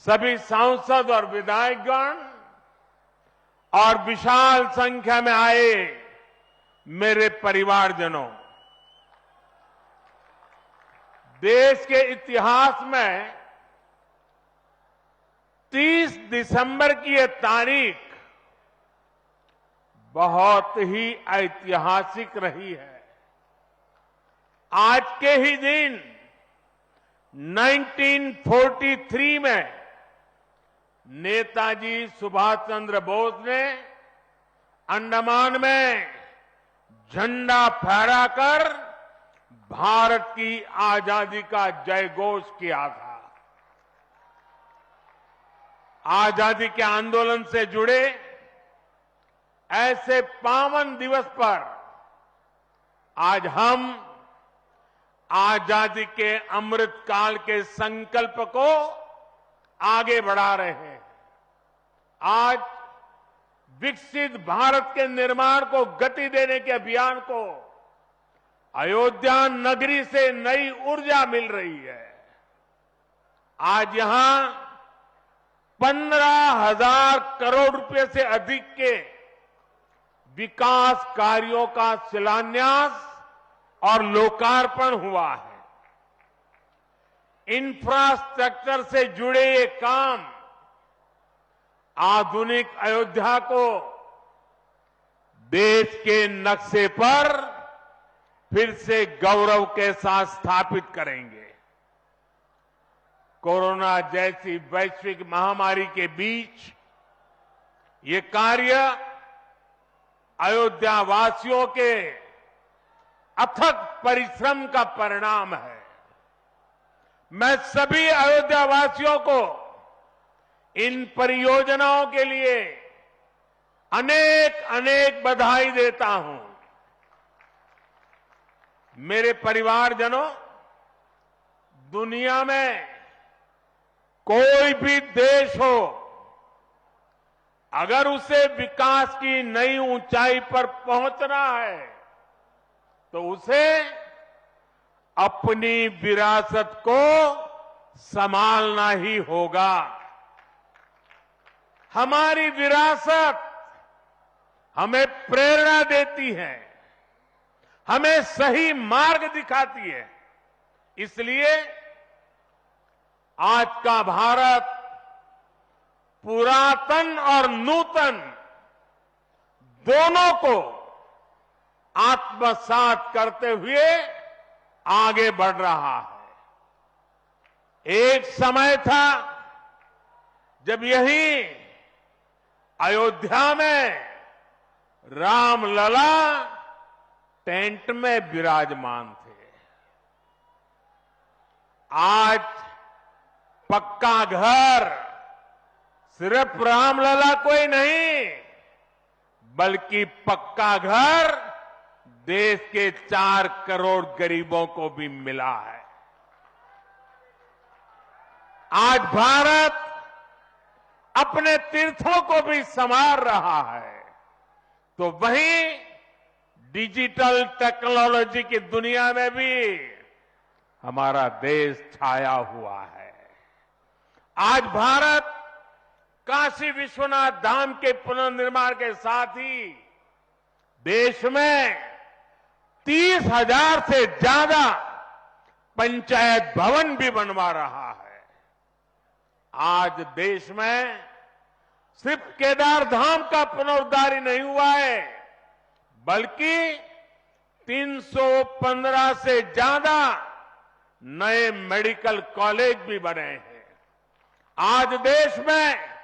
सभी सांसद और विधायकगण और विशाल संख्या में आए मेरे परिवारजनों, देश के इतिहास में 30 दिसंबर की यह तारीख बहुत ही ऐतिहासिक रही है। आज के ही दिन 1943 में नेताजी सुभाष चंद्र बोस ने अंडमान में झंडा फहराकर भारत की आजादी का जयघोष किया था। आजादी के आंदोलन से जुड़े ऐसे पावन दिवस पर आज हम आजादी के अमृत काल के संकल्प को आगे बढ़ा रहे हैं। आज विकसित भारत के निर्माण को गति देने के अभियान को अयोध्या नगरी से नई ऊर्जा मिल रही है। आज यहां 15,000 करोड़ रुपए से अधिक के विकास कार्यों का शिलान्यास और लोकार्पण हुआ है। इंफ्रास्ट्रक्चर से जुड़े ये काम आधुनिक अयोध्या को देश के नक्शे पर फिर से गौरव के साथ स्थापित करेंगे। कोरोना जैसी वैश्विक महामारी के बीच ये कार्य अयोध्या वासियों के अथक परिश्रम का परिणाम है। मैं सभी अयोध्या वासियों को इन परियोजनाओं के लिए अनेक अनेक बधाई देता हूं। मेरे परिवारजनों, दुनिया में कोई भी देश हो, अगर उसे विकास की नई ऊंचाई पर पहुंचना है तो उसे अपनी विरासत को संभालना ही होगा। हमारी विरासत हमें प्रेरणा देती है, हमें सही मार्ग दिखाती है। इसलिए आज का भारत पुरातन और नूतन दोनों को आत्मसात करते हुए आगे बढ़ रहा है। एक समय था जब यही अयोध्या में रामलला टेंट में विराजमान थे। आज पक्का घर सिर्फ रामलला को ही नहीं, बल्कि पक्का घर देश के 4 करोड़ गरीबों को भी मिला है। आज भारत अपने तीर्थों को भी संवार रहा है, तो वहीं डिजिटल टेक्नोलॉजी की दुनिया में भी हमारा देश छाया हुआ है। आज भारत काशी विश्वनाथ धाम के पुनर्निर्माण के साथ ही देश में 30,000 से ज्यादा पंचायत भवन भी बनवा रहा है। आज देश में सिर्फ केदार धाम का पुनरुद्धार ही नहीं हुआ है, बल्कि 315 से ज्यादा नए मेडिकल कॉलेज भी बने हैं। आज देश में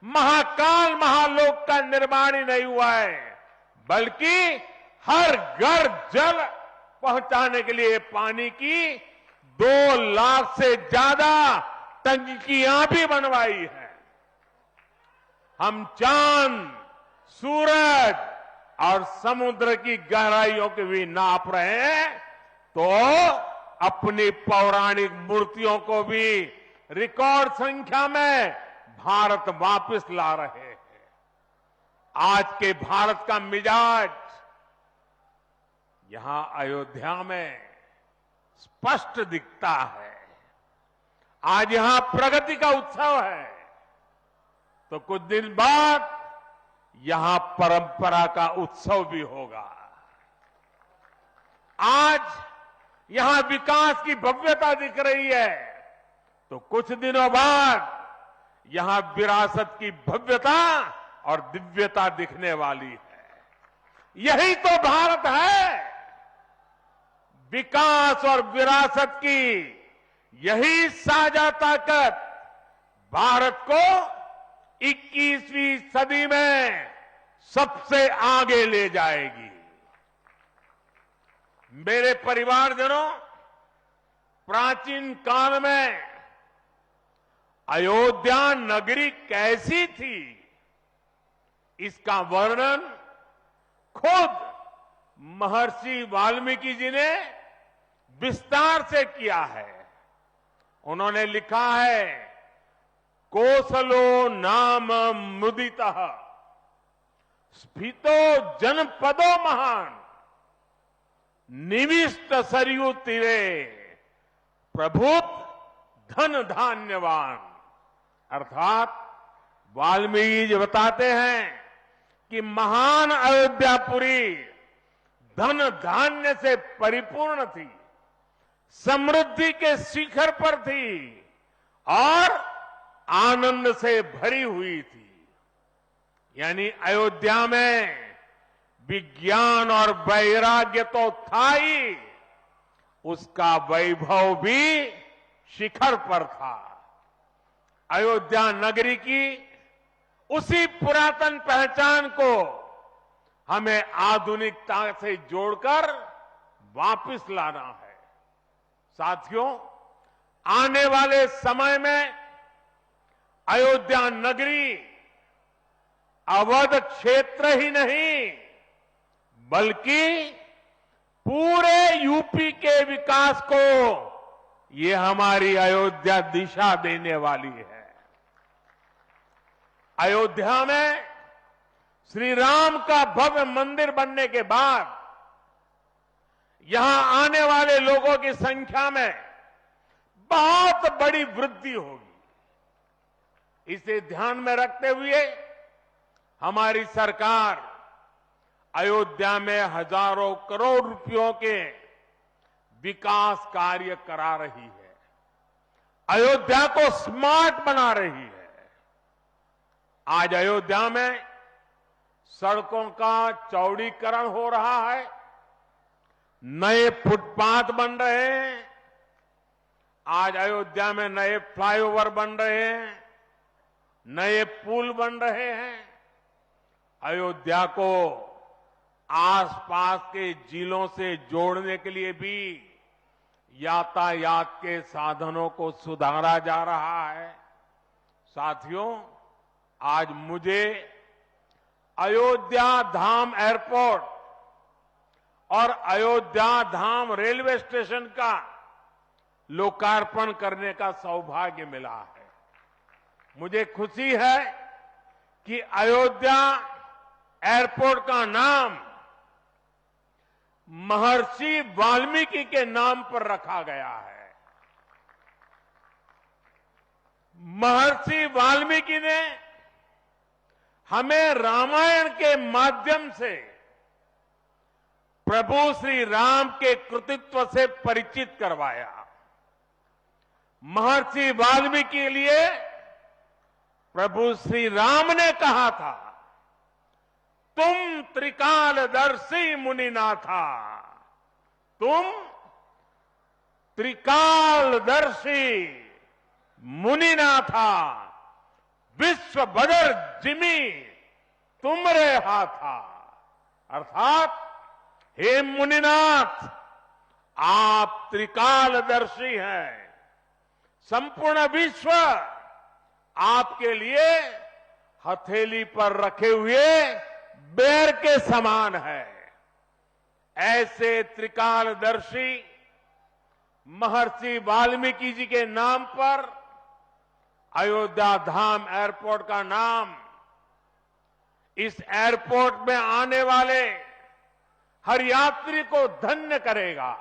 महाकाल महालोक का निर्माण ही नहीं हुआ है, बल्कि हर घर जल पहुंचाने के लिए पानी की 2 लाख से ज्यादा टंकियां भी बनवाई है। हम चांद, सूरज और समुद्र की गहराइयों को भी नाप रहे हैं, तो अपनी पौराणिक मूर्तियों को भी रिकॉर्ड संख्या में भारत वापस ला रहे हैं। आज के भारत का मिजाज यहां अयोध्या में स्पष्ट दिखता है। आज यहां प्रगति का उत्सव है, तो कुछ दिन बाद यहां परंपरा का उत्सव भी होगा। आज यहां विकास की भव्यता दिख रही है, तो कुछ दिनों बाद यहां विरासत की भव्यता और दिव्यता दिखने वाली है। यही तो भारत है। विकास और विरासत की यही साझा ताकत भारत को 21वीं सदी में सबसे आगे ले जाएगी। मेरे परिवारजनों, प्राचीन काल में अयोध्या नगरी कैसी थी, इसका वर्णन खुद महर्षि वाल्मीकि जी ने विस्तार से किया है। उन्होंने लिखा है, कोसलो नाम मुदितः स्फीतो जनपदो महान निविष्ट सरयू तीरे प्रभुत धन धान्यवान। अर्थात वाल्मीकि जी बताते हैं कि महान अयोध्यापुरी धन धान्य से परिपूर्ण थी, समृद्धि के शिखर पर थी और आनंद से भरी हुई थी। यानी अयोध्या में विज्ञान और वैराग्य तो था ही, उसका वैभव भी शिखर पर था। अयोध्या नगरी की उसी पुरातन पहचान को हमें आधुनिकता से जोड़कर वापस लाना है। साथियों, आने वाले समय में अयोध्या नगरी अवध क्षेत्र ही नहीं, बल्कि पूरे यूपी के विकास को ये हमारी अयोध्या दिशा देने वाली है। अयोध्या में श्री राम का भव्य मंदिर बनने के बाद यहां आने वाले लोगों की संख्या में बहुत बड़ी वृद्धि होगी। इसे ध्यान में रखते हुए हमारी सरकार अयोध्या में हजारों करोड़ रुपयों के विकास कार्य करा रही है, अयोध्या को स्मार्ट बना रही है। आज अयोध्या में सड़कों का चौड़ीकरण हो रहा है, नए फुटपाथ बन रहे हैं, आज अयोध्या में नए फ्लाईओवर बन रहे हैं, नए पुल बन रहे हैं। अयोध्या को आसपास के जिलों से जोड़ने के लिए भी यातायात के साधनों को सुधारा जा रहा है। साथियों, आज मुझे अयोध्या धाम एयरपोर्ट और अयोध्या धाम रेलवे स्टेशन का लोकार्पण करने का सौभाग्य मिला है। मुझे खुशी है कि अयोध्या एयरपोर्ट का नाम महर्षि वाल्मीकि के नाम पर रखा गया है। महर्षि वाल्मीकि ने हमें रामायण के माध्यम से प्रभु श्री राम के कृतित्व से परिचित करवाया। महर्षि वाल्मीकि के लिए प्रभु श्री राम ने कहा था, तुम त्रिकालदर्शी मुनिनाथा, तुम त्रिकालदर्शी मुनिनाथा, विश्व बदर जिमी तुमरे हाथा। अर्थात हे मुनिनाथ, आप त्रिकालदर्शी हैं, संपूर्ण विश्व आपके लिए हथेली पर रखे हुए बेर के समान है। ऐसे त्रिकालदर्शी महर्षि वाल्मीकि जी के नाम पर अयोध्या धाम एयरपोर्ट का नाम इस एयरपोर्ट में आने वाले हर यात्री को धन्य करेगा।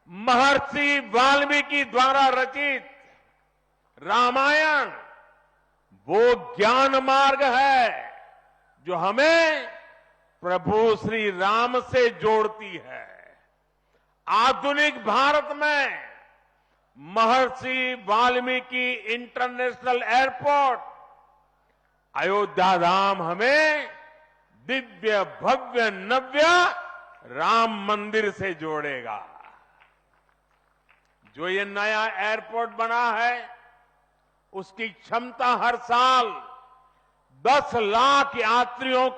महर्षि वाल्मीकि द्वारा रचित रामायण वो ज्ञान मार्ग है जो हमें प्रभु श्री राम से जोड़ती है। आधुनिक भारत में महर्षि वाल्मीकि इंटरनेशनल एयरपोर्ट अयोध्या धाम हमें दिव्य भव्य नव्य राम मंदिर से जोड़ेगा। जो ये नया एयरपोर्ट बना है उसकी क्षमता हर साल 10 लाख यात्रियों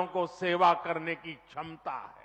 को सेवा करने की क्षमता है।